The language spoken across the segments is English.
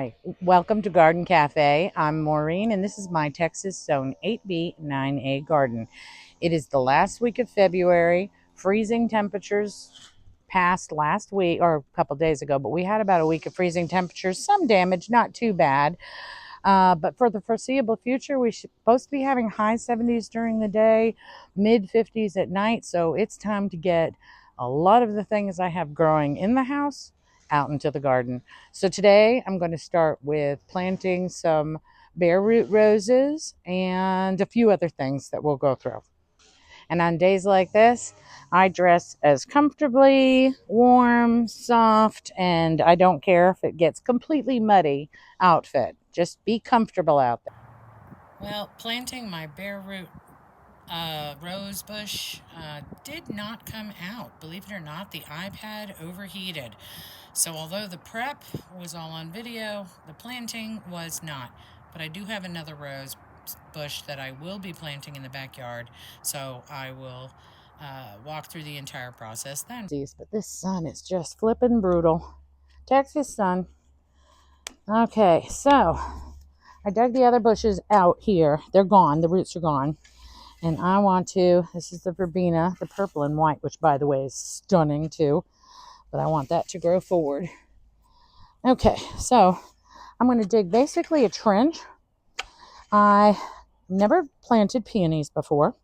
Hi, welcome to Garden Cafe. I'm Maureen, and this is my Texas Zone 8B 9A garden. It is the last week of February. Freezing temperatures passed last week or a couple days ago, but we had about a week of freezing temperatures. Some damage, not too bad. But for the foreseeable future, we're supposed to be having high 70s during the day, mid 50s at night. So it's time to get a lot of the things I have growing in the house out into the garden. So today I'm going to start with planting some bare root roses and a few other things that we'll go through. And on days like this, I dress as comfortably, warm, soft, and I don't care if it gets completely muddy outfit. Just be comfortable out there. Well, planting my bare root rose bush did not come out. Believe it or not, the iPad overheated. So although the prep was all on video, the planting was not. But I do have another rose bush that I will be planting in the backyard. So I will walk through the entire process then. But this sun is just flippin' brutal. Texas sun. Okay, so I dug the other bushes out here. They're gone. The roots are gone. And I want to, this is the verbena, the purple and white, which by the way is stunning too. But I want that to grow forward. Okay, so I'm going to dig basically a trench. I never planted peonies before.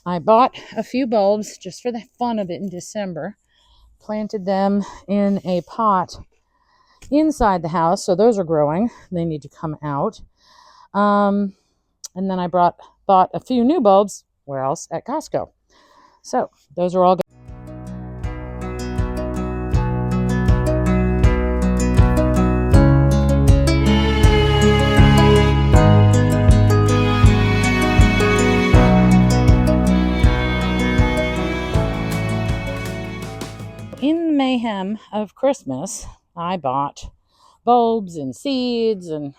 I bought a few bulbs just for the fun of it in December. Planted them in a pot inside the house, so those are growing. They need to come out. And then I bought a few new bulbs. Where else? At Costco. So those are all good. In the mayhem of Christmas, I bought bulbs and seeds and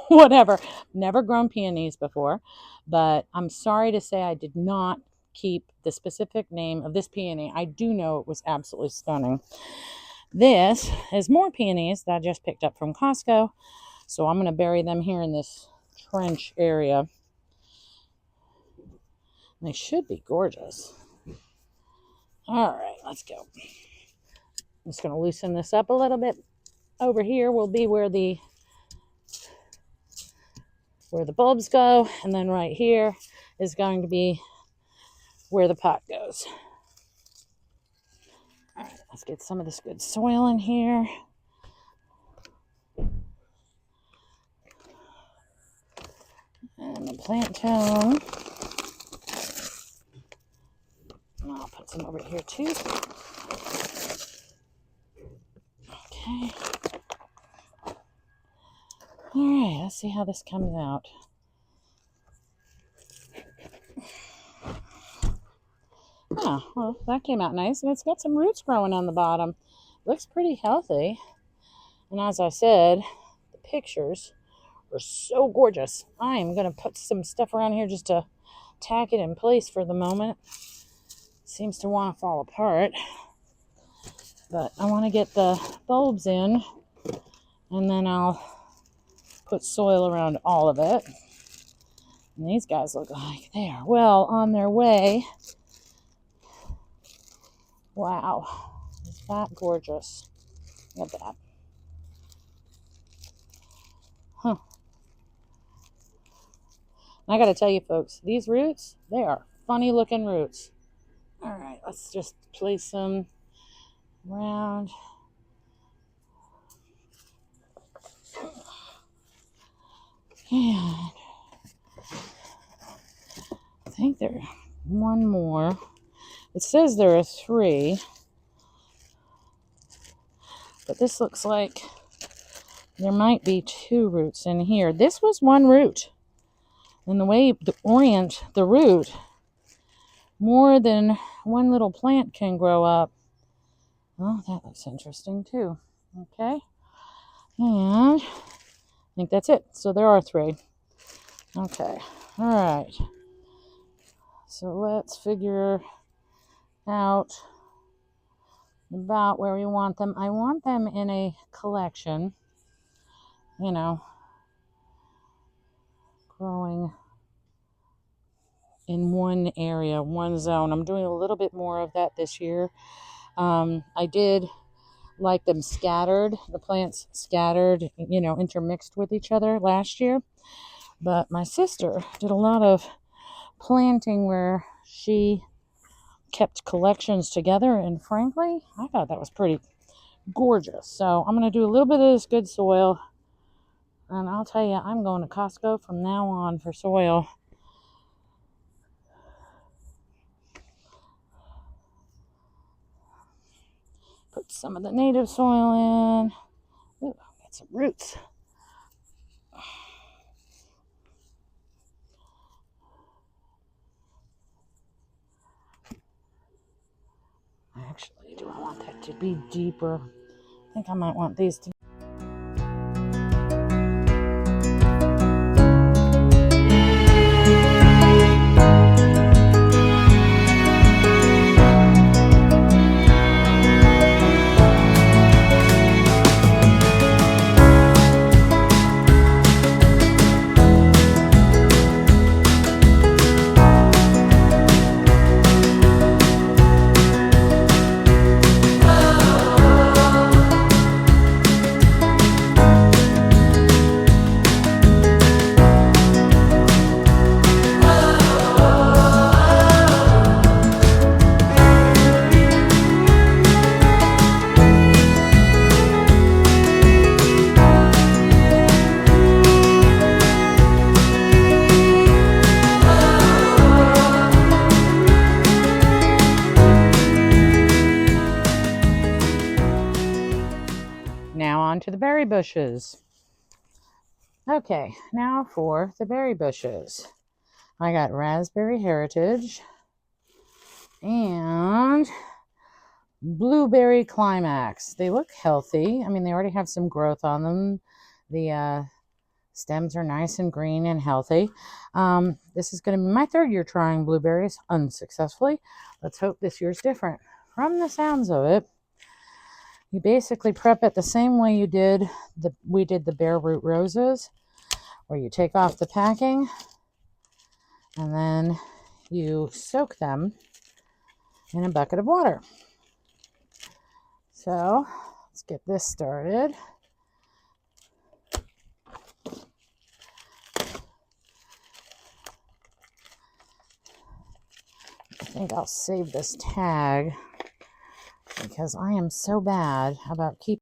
whatever. Never grown peonies before, but I'm sorry to say I did not keep the specific name of this peony. I do know it was absolutely stunning. This is more peonies that I just picked up from Costco, so I'm going to bury them here in this trench area. They should be gorgeous. All right, let's go. I'm just going to loosen this up a little bit. Over here will be where the bulbs go, and then right here is going to be where the pot goes. All right, let's get some of this good soil in here. And the plant tone. I'll put some over here too. Okay. All right, let's see how this comes out. Oh, well, that came out nice, and it's got some roots growing on the bottom. Looks pretty healthy. And as I said, the pictures are so gorgeous. I am going to put some stuff around here just to tack it in place for the moment. It seems to want to fall apart. But I want to get the bulbs in, and then I'll put soil around all of it. And these guys look like they are well on their way. Wow, is that gorgeous? Look at that. Huh. I got to tell you, folks, these roots, they are funny looking roots. All right, let's just place them around. And I think there's one more. It says there are 3. But this looks like there might be 2 roots in here. This was 1 root. And the way you orient the root, more than 1 little plant can grow up. Oh, that looks interesting too. Okay. And I think that's it. So there are 3. Okay. All right. So let's figure out about where we want them. I want them in a collection, you know, growing in one area, one zone. I'm doing a little bit more of that this year. I did like them scattered, the plants scattered, intermixed with each other last year. But my sister did a lot of planting where she kept collections together, and frankly, I thought that was pretty gorgeous. So I'm going to do a little bit of this good soil, and I'll tell you, I'm going to Costco from now on for soil. Put some of the native soil in. Ooh, got some roots. Actually, do I want that to be deeper? I think I might want these to. Now on to the berry bushes. Okay, now for the berry bushes. I got Raspberry Heritage and Blueberry Climax. They look healthy. I mean, they already have some growth on them. The stems are nice and green and healthy. This is going to be my third year trying blueberries unsuccessfully. Let's hope this year's different. From the sounds of it, you basically prep it the same way we did the bare root roses, where you take off the packing and then you soak them in a bucket of water. So let's get this started. I think I'll save this tag because I am so bad about keeping.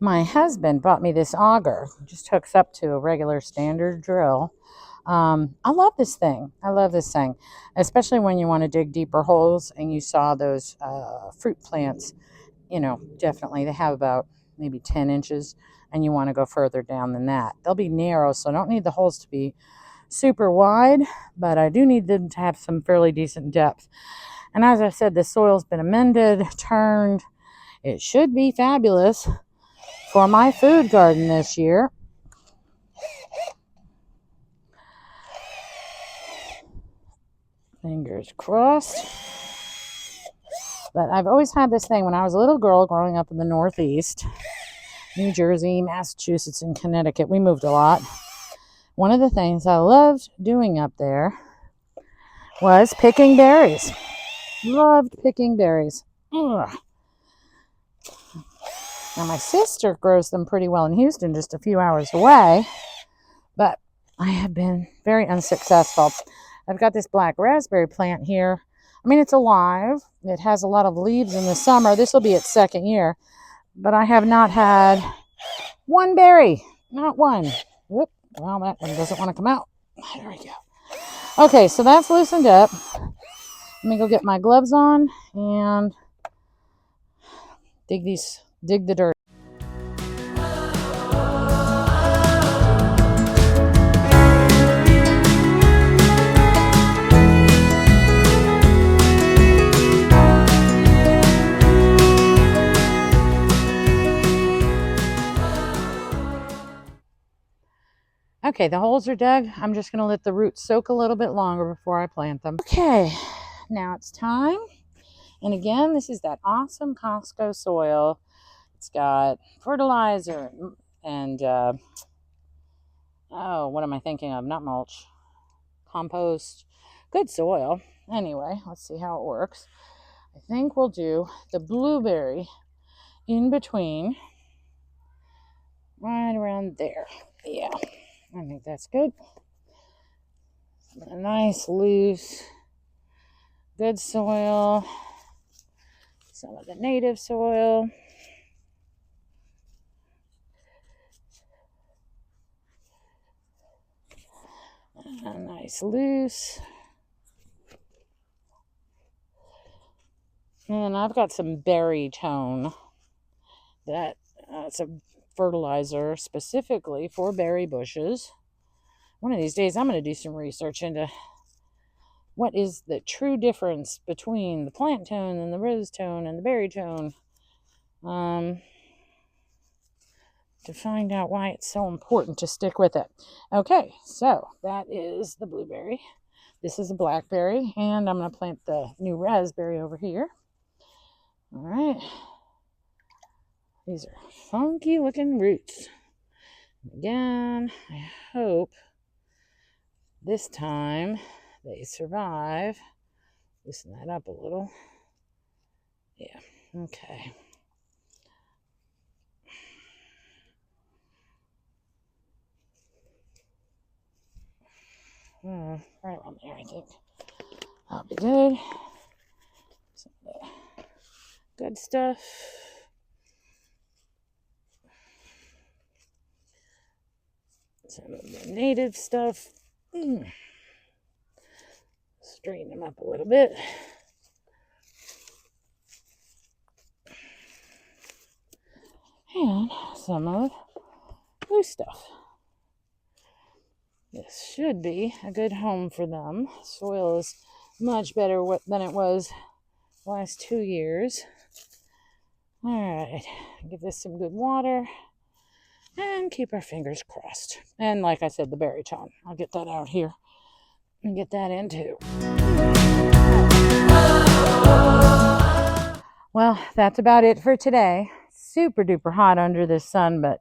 My husband bought me this auger. It just hooks up to a regular standard drill. I love this thing. I love this thing, especially when you want to dig deeper holes and you saw those fruit plants. Definitely they have about maybe 10 inches and you want to go further down than that. They'll be narrow, so I don't need the holes to be super wide, but I do need them to have some fairly decent depth. And as I said, the soil's been amended, turned. It should be fabulous for my food garden this year. Fingers crossed. But I've always had this thing when I was a little girl growing up in the Northeast, New Jersey, Massachusetts, and Connecticut. We moved a lot. One of the things I loved doing up there was picking berries. Loved picking berries. Ugh. Now, my sister grows them pretty well in Houston, just a few hours away, but I have been very unsuccessful. I've got this black raspberry plant here. I mean, it's alive. It has a lot of leaves in the summer. This will be its second year, but I have not had one berry. Not one. Whoop. Well, that one doesn't want to come out. There we go. Okay, so that's loosened up. Let me go get my gloves on and dig the dirt. Okay, the holes are dug. I'm just going to let the roots soak a little bit longer before I plant them. Okay, now it's time. And again, this is that awesome Costco soil. It's got fertilizer and oh, what am I thinking of? Not mulch. Compost. Good soil. Anyway, let's see how it works. I think we'll do the blueberry in between. Right around there. Yeah, I think that's good. A nice, loose, good soil. Some of the native soil. A nice, loose. And I've got some berry tone. That's a fertilizer specifically for berry bushes. One of these days I'm going to do some research into what is the true difference between the plant tone and the rose tone and the berry tone, to find out why it's so important to stick with it. Okay, so that is the blueberry. This is a blackberry, and I'm going to plant the new raspberry over here. All right. These are funky looking roots. Again, I hope this time they survive. Loosen that up a little. Yeah, okay. Right around there, I think. That'll be good. Some of the good stuff. Some of the native stuff. Straighten them up a little bit. And some of blue stuff. This should be a good home for them. Soil is much better than it was the last 2 years. All right, give this some good water and keep our fingers crossed. And like I said, the berry tone. I'll get that out here and get that in too. Well, that's about it for today. Super duper hot under this sun, but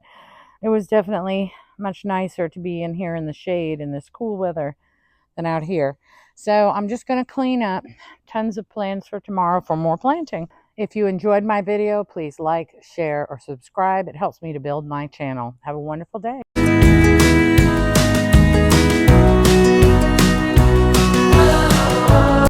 it was definitely much nicer to be in here in the shade in this cool weather than out here. So I'm just going to clean up. Tons of plans for tomorrow for more planting. If you enjoyed my video, please like, share, or subscribe. It helps me to build my channel. Have a wonderful day.